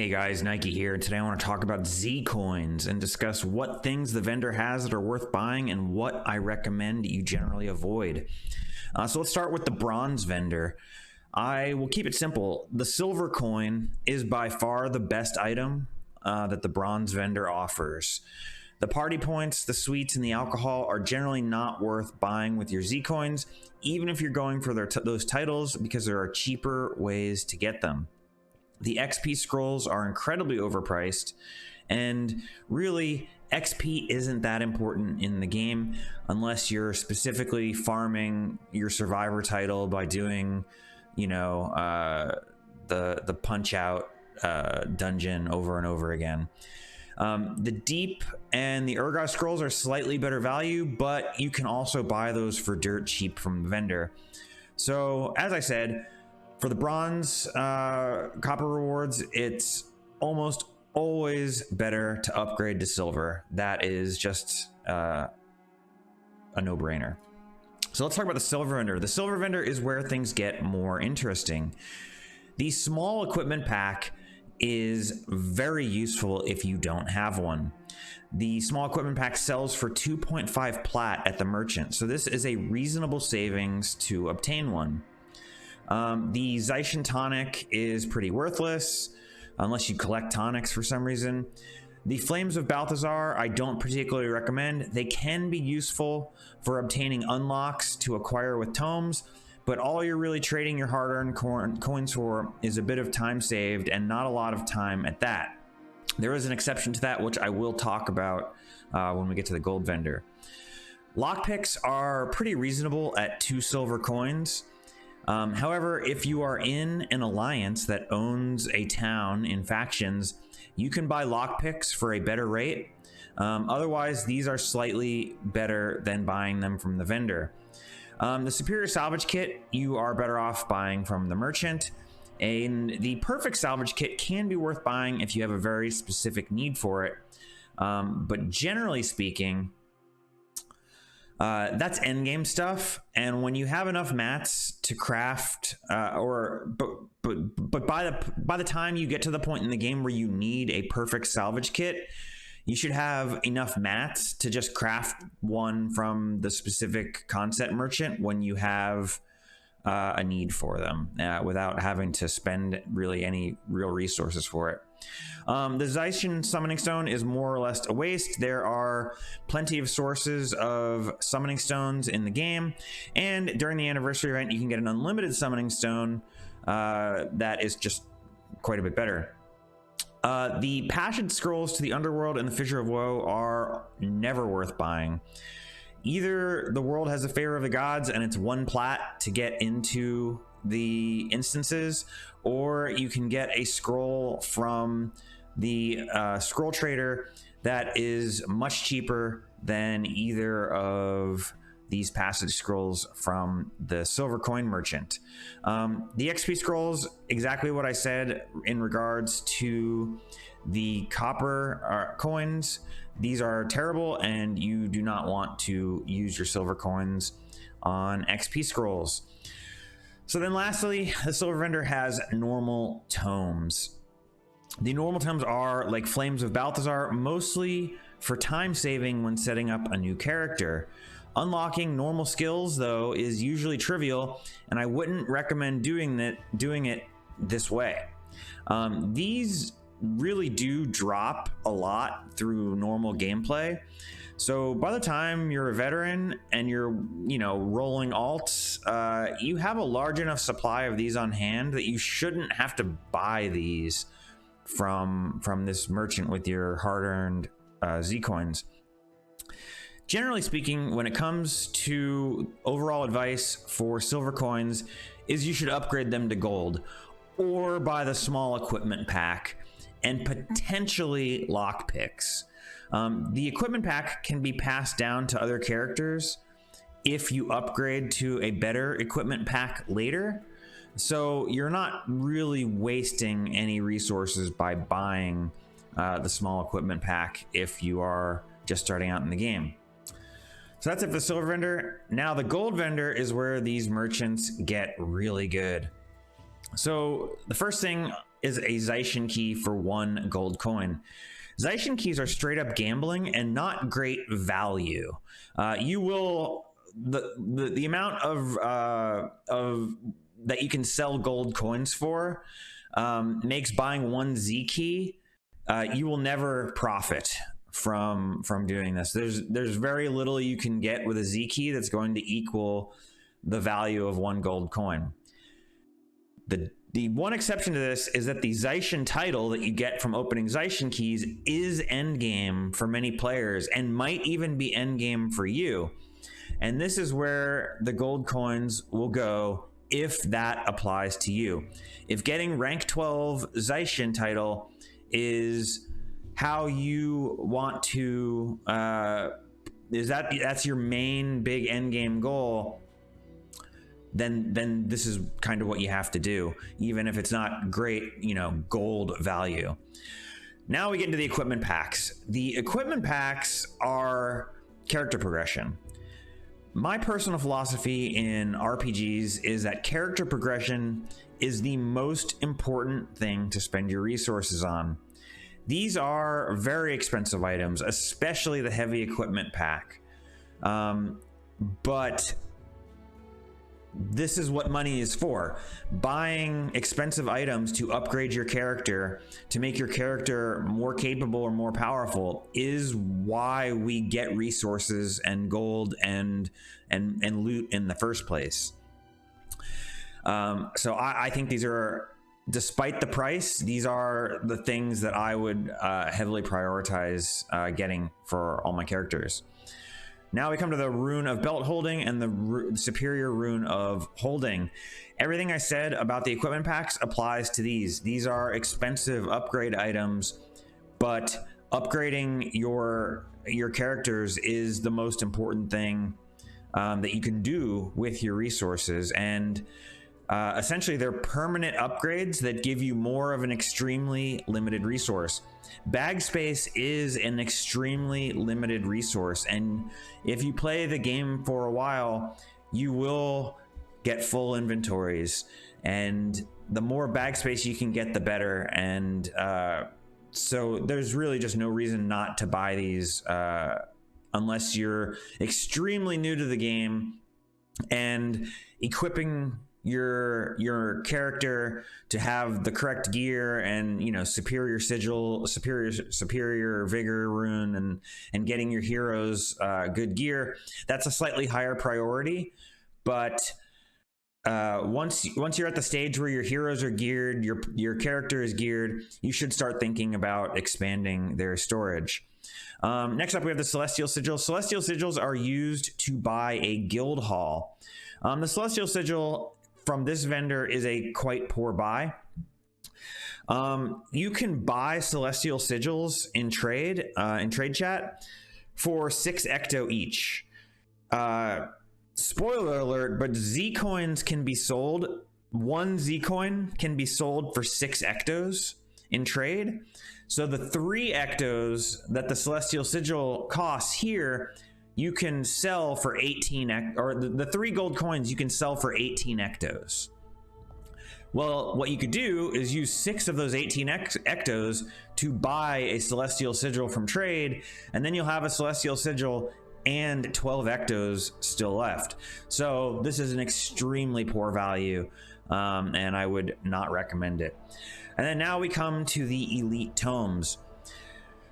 Hey guys, Nike here, and today I want to talk about Zcoins and discuss what things the vendor has that are worth buying and what I recommend you generally avoid. So let's start with the bronze vendor. I will keep it simple. The silver coin is by far the best item that the bronze vendor offers. The party points, the sweets, and the alcohol are generally not worth buying with your Zcoins, even if you're going for those titles, because there are cheaper ways to get them. The XP scrolls are incredibly overpriced, and really, XP isn't that important in the game unless you're specifically farming your survivor title by doing, the punch out dungeon over and over again. The deep and the Urgot scrolls are slightly better value, but you can also buy those for dirt cheap from the vendor. So, as I said, for the bronze copper rewards, it's almost always better to upgrade to silver. That is just a no-brainer. So let's talk about the silver vendor. The silver vendor is where things get more interesting. The small equipment pack is very useful if you don't have one. The small equipment pack sells for 2.5 plat at the merchant, so this is a reasonable savings to obtain one. The Zaishen tonic is pretty worthless unless you collect tonics for some reason. The Flames of Balthazar I don't particularly recommend. They can be useful for obtaining unlocks to acquire with tomes, but all you're really trading your hard-earned coins for is a bit of time saved, and not a lot of time at that. There is an exception to that, which I will talk about when we get to the gold vendor. Lockpicks are pretty reasonable at 2 silver coins. However, if you are in an alliance that owns a town in factions, you can buy lockpicks for a better rate. Otherwise, these are slightly better than buying them from the vendor. The superior salvage kit, you are better off buying from the merchant. And the perfect salvage kit can be worth buying if you have a very specific need for it. But generally speaking, that's endgame stuff, and when you have enough mats to craft, but by the time you get to the point in the game where you need a perfect salvage kit, you should have enough mats to just craft one from the specific concept merchant when you have a need for them, without having to spend really any real resources for it. The Zaishen summoning stone is more or less a waste. There are plenty of sources of summoning stones in the game, and during the anniversary event you can get an unlimited summoning stone that is just quite a bit better. The passage scrolls to the underworld and the Fissure of Woe are never worth buying. Either the world has a favor of the gods and it's 1 plat to get into the instances, or you can get a scroll from the scroll trader that is much cheaper than either of these passage scrolls from the silver coin merchant. The XP scrolls, exactly what I said in regards to the copper coins. These are terrible, and you do not want to use your silver coins on XP scrolls. So then lastly, the silver vendor has normal tomes. The normal tomes are like Flames of Balthazar, mostly for time saving when setting up a new character. Unlocking normal skills, though, is usually trivial, and I wouldn't recommend doing it this way. These really do drop a lot through normal gameplay. So by the time you're a veteran and you're, rolling alts, you have a large enough supply of these on hand that you shouldn't have to buy these from this merchant with your hard-earned Zcoins. Generally speaking, when it comes to overall advice for silver coins, is you should upgrade them to gold or buy the small equipment pack and potentially lockpicks. The equipment pack can be passed down to other characters if you upgrade to a better equipment pack later. So you're not really wasting any resources by buying the small equipment pack if you are just starting out in the game. So that's it for the silver vendor. Now the gold vendor is where these merchants get really good. So the first thing is a Zaishen key for 1 gold coin. Zaishen keys are straight up gambling and not great value. You will the amount of that you can sell gold coins for makes buying 1 Z key. You will never profit from doing this. There's very little you can get with a Z key that's going to equal the value of 1 gold coin. The one exception to this is that the Zaishen title that you get from opening Zaishen keys is endgame for many players and might even be endgame for you. And this is where the gold coins will go if that applies to you. If getting rank 12 Zaishen title is how you want to, that's your main big endgame goal, then this is kind of what you have to do, even if it's not great, you know, gold value. Now we get into the equipment packs. The equipment packs are character progression. My personal philosophy in RPGs is that character progression is the most important thing to spend your resources on. These are very expensive items, especially the heavy equipment pack. But this is what money is for. Buying expensive items to upgrade your character, to make your character more capable or more powerful, is why we get resources and gold and loot in the first place. So I think these are, despite the price, these are the things that I would heavily prioritize getting for all my characters. Now we come to the rune of belt holding and the superior rune of holding. Everything I said about the equipment packs applies to these. These are expensive upgrade items, but upgrading your characters is the most important thing that you can do with your resources. And essentially they're permanent upgrades that give you more of an extremely limited resource. Bag space is an extremely limited resource, and if you play the game for a while, you will get full inventories, and the more bag space you can get, the better. And so there's really just no reason not to buy these unless you're extremely new to the game, and equipping your character to have the correct gear and, you know, superior sigil, superior vigor rune, and getting your heroes good gear, that's a slightly higher priority. But once you're at the stage where your heroes are geared, your character is geared, you should start thinking about expanding their storage. Next up, we have the Celestial Sigils. Celestial Sigils are used to buy a guild hall. The Celestial Sigil from this vendor is a quite poor buy. You can buy Celestial Sigils in trade chat for 6 ecto each. Spoiler alert, but Zcoins can be sold. 1 Zcoin can be sold for 6 ectos in trade. So the 3 ectos that the Celestial Sigil costs here, you can sell for 18, or the 3 gold coins you can sell for 18 ectos. Well, what you could do is use 6 of those 18 ectos to buy a Celestial Sigil from trade, and then you'll have a Celestial Sigil and 12 ectos still left. So this is an extremely poor value, and I would not recommend it. And then now we come to the Elite Tomes.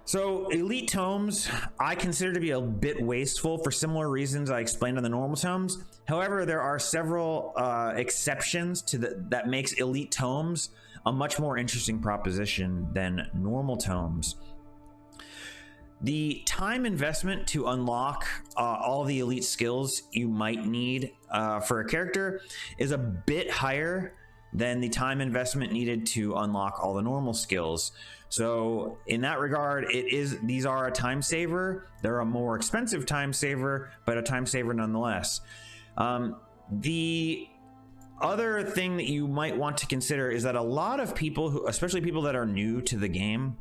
So Elite Tomes I consider to be a bit wasteful for similar reasons I explained on the normal tomes. However, there are several exceptions to that makes Elite Tomes a much more interesting proposition than normal tomes. The time investment to unlock all the elite skills you might need for a character is a bit higher than the time investment needed to unlock all the normal skills. So in that regard, these are a time saver. They're a more expensive time saver, but a time saver nonetheless. The other thing that you might want to consider is that a lot of people, especially people that are new to the game,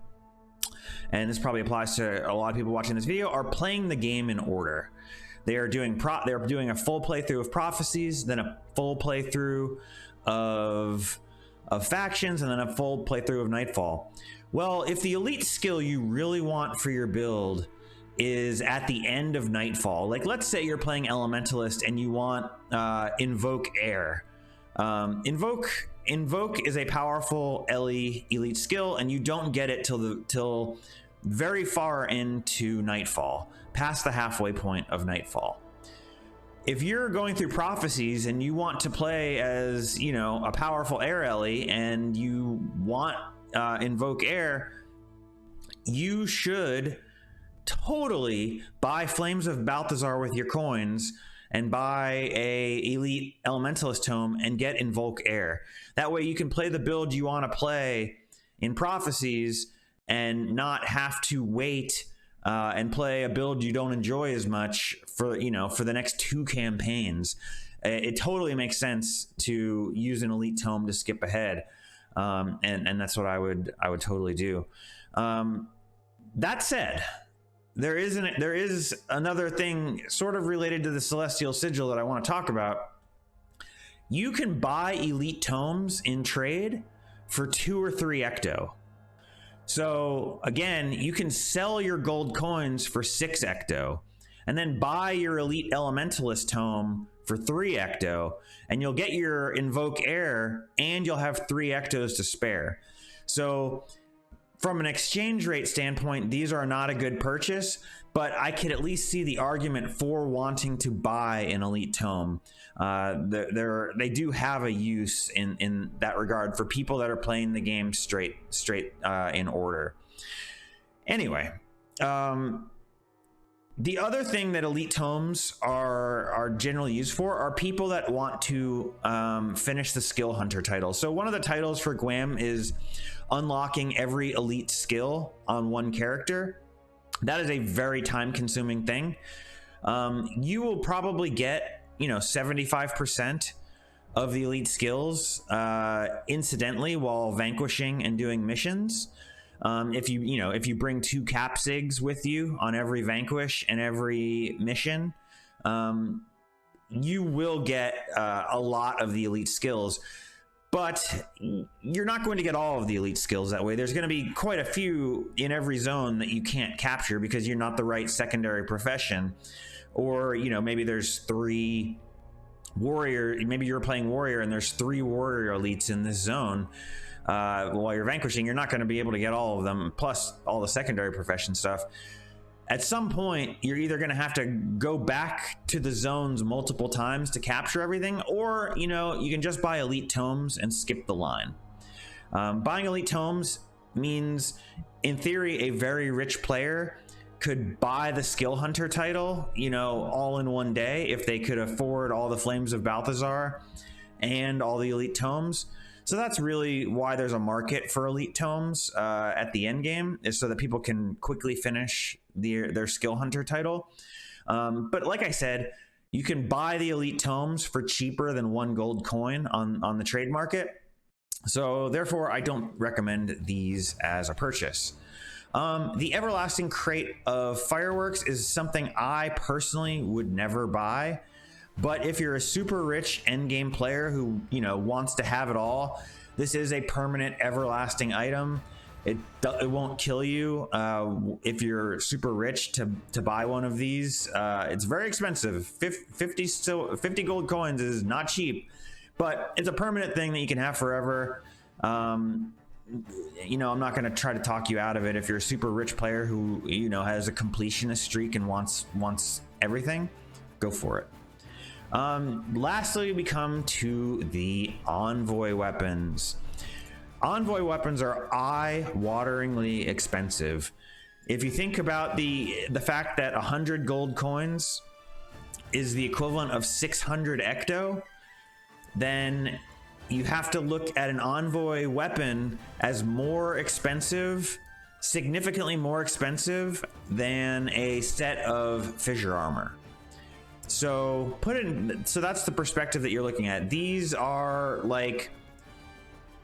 and this probably applies to a lot of people watching this video, are playing the game in order. They're doing a full playthrough of Prophecies, then a full playthrough of of factions, and then a full playthrough of Nightfall. Well, if the elite skill you really want for your build is at the end of Nightfall, like let's say you're playing Elementalist and you want Invoke Air. Invoke is a powerful LE elite skill, and you don't get it till very far into Nightfall, past the halfway point of Nightfall. If you're going through Prophecies and you want to play as, you know, a powerful air LE and you want Invoke Air, you should totally buy Flames of Balthazar with your coins and buy a elite Elementalist tome and get Invoke Air. That way you can play the build you want to play in Prophecies and not have to wait and play a build you don't enjoy as much for, you know, for the next 2 campaigns. It totally makes sense to use an elite tome to skip ahead, and that's what I would totally do. That said, there is another thing sort of related to the Celestial Sigil that I want to talk about. You can buy elite tomes in trade for 2 or 3 ecto. So again, you can sell your gold coins for 6 ecto and then buy your elite Elementalist tome for 3 ecto, and you'll get your Invoke Air and you'll have 3 ectos to spare. So from an exchange rate standpoint, these are not a good purchase, but I could at least see the argument for wanting to buy an elite tome. They do have a use in that regard for people that are playing the game straight in order. Anyway, the other thing that elite tomes are generally used for are people that want to finish the skill hunter title. So one of the titles for GWAM is unlocking every elite skill on one character. That is a very time consuming thing. You will probably get, you know, 75% of the elite skills incidentally while vanquishing and doing missions. If you bring 2 cap sigs with you on every vanquish and every mission, you will get a lot of the elite skills. But you're not going to get all of the elite skills that way. There's going to be quite a few in every zone that you can't capture because you're not the right secondary profession. Or, you know, maybe there's 3 warrior, maybe you're playing warrior and there's 3 warrior elites in this zone. While you're vanquishing, you're not going to be able to get all of them, plus all the secondary profession stuff. At some point, you're either going to have to go back to the zones multiple times to capture everything, or, you know, you can just buy elite tomes and skip the line. Buying elite tomes means, in theory, a very rich player could buy the skill hunter title, you know, all in one day if they could afford all the Flames of Balthazar and all the elite tomes. So that's really why there's a market for elite tomes at the end game, is so that people can quickly finish their skill hunter title. But like I said, you can buy the elite tomes for cheaper than 1 gold coin on the trade market. So therefore, I don't recommend these as a purchase. The Everlasting Crate of Fireworks is something I personally would never buy. But if you're a super rich endgame player who, you know, wants to have it all, this is a permanent everlasting item. It won't kill you if you're super rich to buy one of these. It's very expensive. 50 gold coins is not cheap, but it's a permanent thing that you can have forever. You know, I'm not going to try to talk you out of it. If you're a super rich player who, you know, has a completionist streak and wants everything, go for it. Lastly, we come to the envoy weapons. Envoy weapons are eye-wateringly expensive. If you think about the fact that 100 gold coins is the equivalent of 600 ecto, then you have to look at an envoy weapon as more expensive, significantly more expensive than a set of fissure armor. So that's the perspective that you're looking at. These are like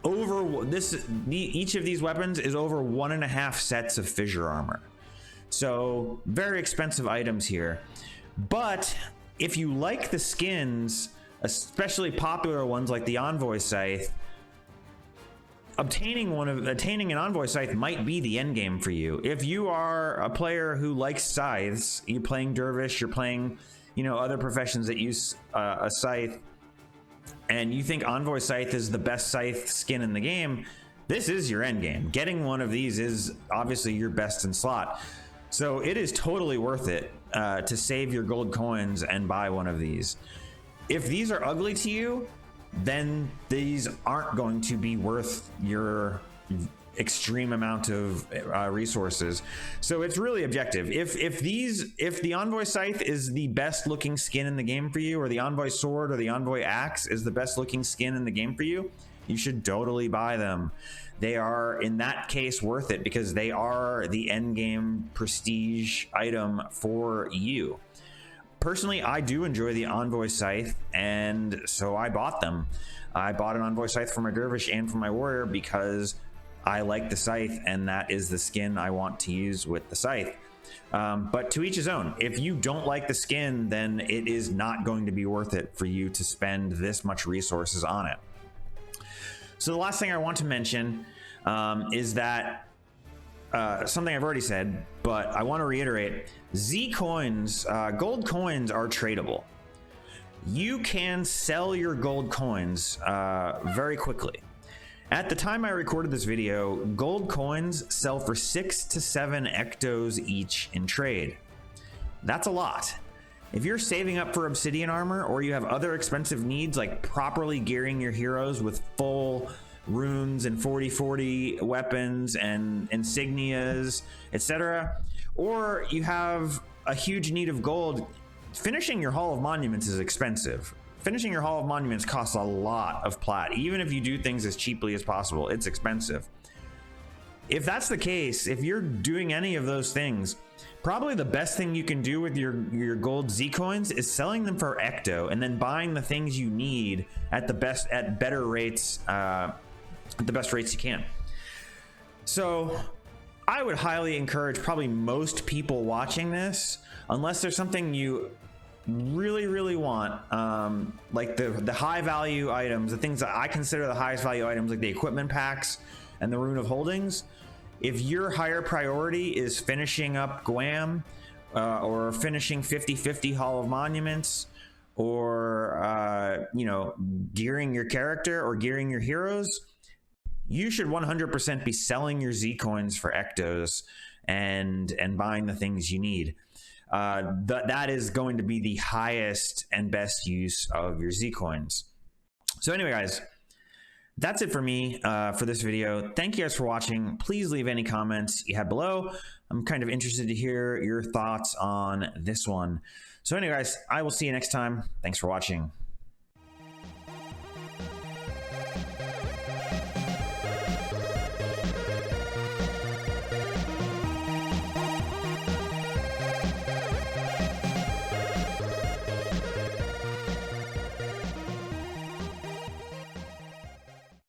each of these weapons is over 1.5 sets of fissure armor. So very expensive items here. But if you like the skins, especially popular ones like the Envoy Scythe, attaining an envoy scythe might be the end game for you. If you are a player who likes scythes, you're playing dervish, you're playing, you know, other professions that use a scythe, and you think envoy scythe is the best scythe skin in the game, this is your end game. Getting one of these is obviously your best in slot. So it is totally worth it to save your gold coins and buy one of these. If these are ugly to you, then these aren't going to be worth your extreme amount of resources. So it's really objective. If the envoy scythe is the best looking skin in the game for you, or the envoy sword or the envoy axe is the best looking skin in the game for you, you should totally buy them. They are, in that case, worth it because they are the end game prestige item for you. Personally, I do enjoy the envoy scythe, and so I bought them. I bought an envoy scythe for my dervish and for my warrior because I like the scythe, and that is the skin I want to use with the scythe. But to each his own. If you don't like the skin, then it is not going to be worth it for you to spend this much resources on it. So the last thing I want to mention is that something I've already said, but I want to reiterate: Zcoins, gold coins are tradable. You can sell your gold coins very quickly. At the time I recorded this video, gold coins sell for 6 to 7 ectos each in trade. That's a lot. If you're saving up for obsidian armor, or you have other expensive needs like properly gearing your heroes with full runes and 40/40 weapons and insignias, etc., or you have a huge need of gold, finishing your Hall of Monuments is expensive. Finishing your Hall of Monuments costs a lot of plat. Even if you do things as cheaply as possible, it's expensive. If that's the case, if you're doing any of those things, probably the best thing you can do with your gold Zcoins is selling them for ecto and then buying the things you need at the better rates, at the best rates you can. So I would highly encourage probably most people watching this, unless there's something you really want, like the high value items, the things that I consider the highest value items, like the equipment packs and the Rune of Holdings. If your higher priority is finishing up Guam, or finishing 50/50 Hall of Monuments, or you know, gearing your character or gearing your heroes, you should 100% be selling your Zcoins for ectos and buying the things you need. That is going to be the highest and best use of your Zcoins. So anyway, guys, that's it for me for this video. Thank you guys for watching. Please leave any comments you have below. I'm kind of interested to hear your thoughts on this one. So anyway, guys, I will see you next time. Thanks for watching.